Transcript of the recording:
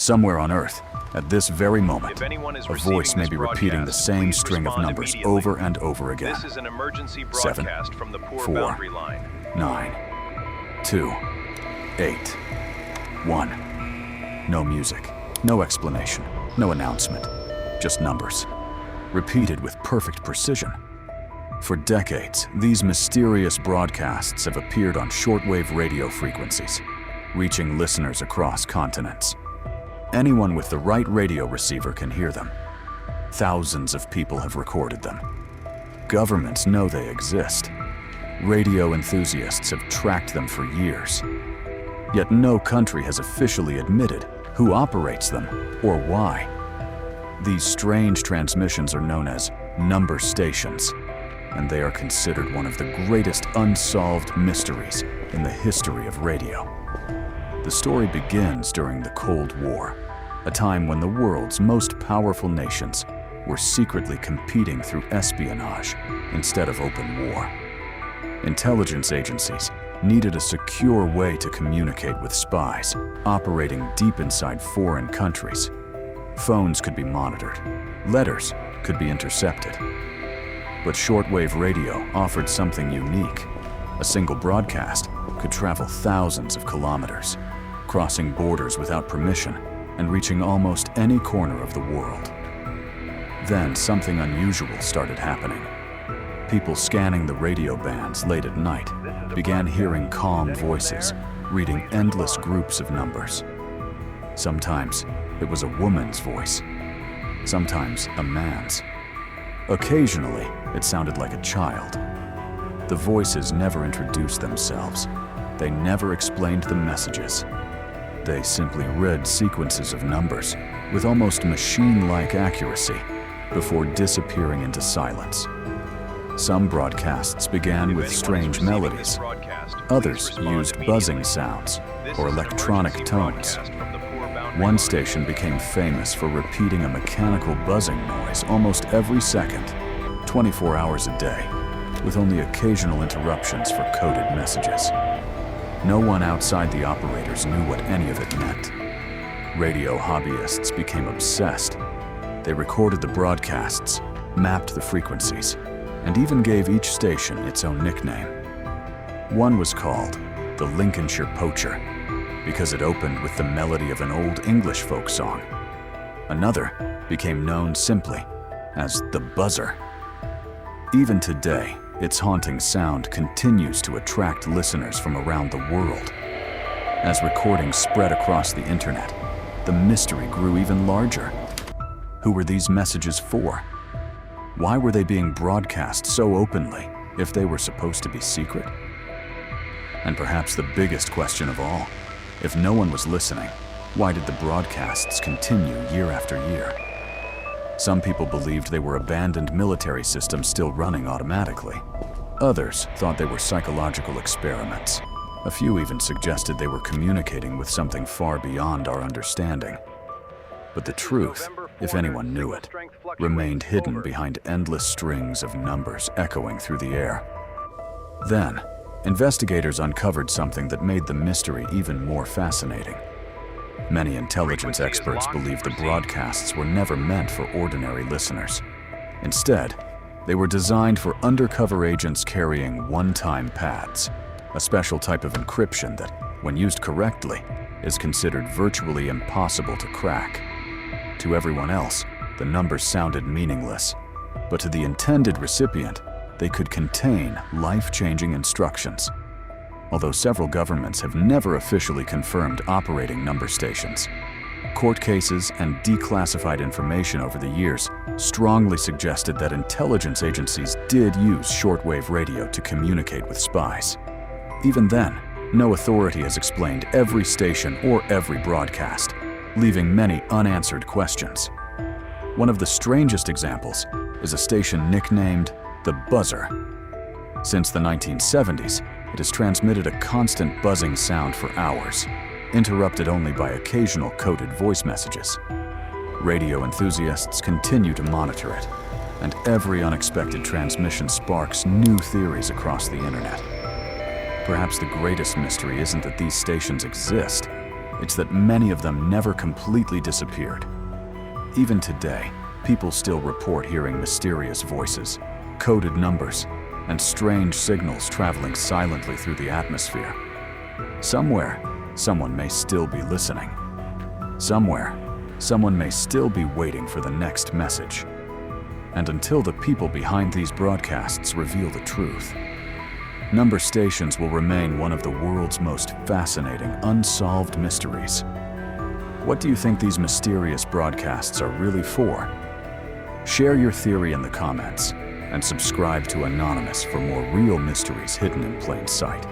Somewhere on Earth, at this very moment, If anyone is a receiving voice may this be repeating the broadcast, same please string of respond numbers immediately. over and over again. This is an emergency 7, broadcast from the poor 4, boundary line. 9, 2, 8, 1. No music, no explanation, no announcement, just numbers, repeated with perfect precision. For decades, these mysterious broadcasts have appeared on shortwave radio frequencies, reaching listeners across continents. Anyone with the right radio receiver can hear them. Thousands of people have recorded them. Governments know they exist. Radio enthusiasts have tracked them for years. Yet no country has officially admitted who operates them or why. These strange transmissions are known as number stations, and they are considered one of the greatest unsolved mysteries in the history of radio. The story begins during the Cold War, a time when the world's most powerful nations were secretly competing through espionage instead of open war. Intelligence agencies needed a secure way to communicate with spies operating deep inside foreign countries. Phones could be monitored, letters could be intercepted. But shortwave radio offered something unique. A single broadcast could travel thousands of kilometers, crossing borders without permission and reaching almost any corner of the world. Then something unusual started happening. People scanning the radio bands late at night began hearing calm voices, reading endless groups of numbers. Sometimes it was a woman's voice, sometimes a man's. Occasionally, it sounded like a child. The voices never introduced themselves. They never explained the messages. They simply read sequences of numbers with almost machine-like accuracy before disappearing into silence. Some broadcasts began with strange melodies. Others used buzzing sounds or electronic tones. One station became famous for repeating a mechanical buzzing noise almost every second, 24 hours a day, with only occasional interruptions for coded messages. No one outside the operators knew what any of it meant. Radio hobbyists became obsessed. They recorded the broadcasts, mapped the frequencies, and even gave each station its own nickname. One was called the Lincolnshire Poacher, because it opened with the melody of an old English folk song. Another became known simply as the Buzzer. Even today, its haunting sound continues to attract listeners from around the world. As recordings spread across the internet, the mystery grew even larger. Who were these messages for? Why were they being broadcast so openly if they were supposed to be secret? And perhaps the biggest question of all, if no one was listening, why did the broadcasts continue year after year? Some people believed they were abandoned military systems still running automatically. Others thought they were psychological experiments. A few even suggested they were communicating with something far beyond our understanding. But the truth, if anyone knew it, remained hidden behind endless strings of numbers echoing through the air. Then, investigators uncovered something that made the mystery even more fascinating. Many intelligence experts believe the broadcasts were never meant for ordinary listeners. Instead, they were designed for undercover agents carrying one-time pads, a special type of encryption that, when used correctly, is considered virtually impossible to crack. To everyone else, the numbers sounded meaningless, but to the intended recipient, they could contain life-changing instructions. Although several governments have never officially confirmed operating number stations, court cases and declassified information over the years strongly suggested that intelligence agencies did use shortwave radio to communicate with spies. Even then, no authority has explained every station or every broadcast, leaving many unanswered questions. One of the strangest examples is a station nicknamed the Buzzer. Since the 1970s, it has transmitted a constant buzzing sound for hours, interrupted only by occasional coded voice messages. Radio enthusiasts continue to monitor it, and every unexpected transmission sparks new theories across the internet. Perhaps the greatest mystery isn't that these stations exist, It's that many of them never completely disappeared. Even today, people still report hearing mysterious voices, coded numbers, and strange signals traveling silently through the atmosphere. Somewhere, someone may still be listening. Somewhere, someone may still be waiting for the next message. And until the people behind these broadcasts reveal the truth, number stations will remain one of the world's most fascinating unsolved mysteries. What do you think these mysterious broadcasts are really for? Share your theory in the comments and subscribe to Anonymous for more real mysteries hidden in plain sight.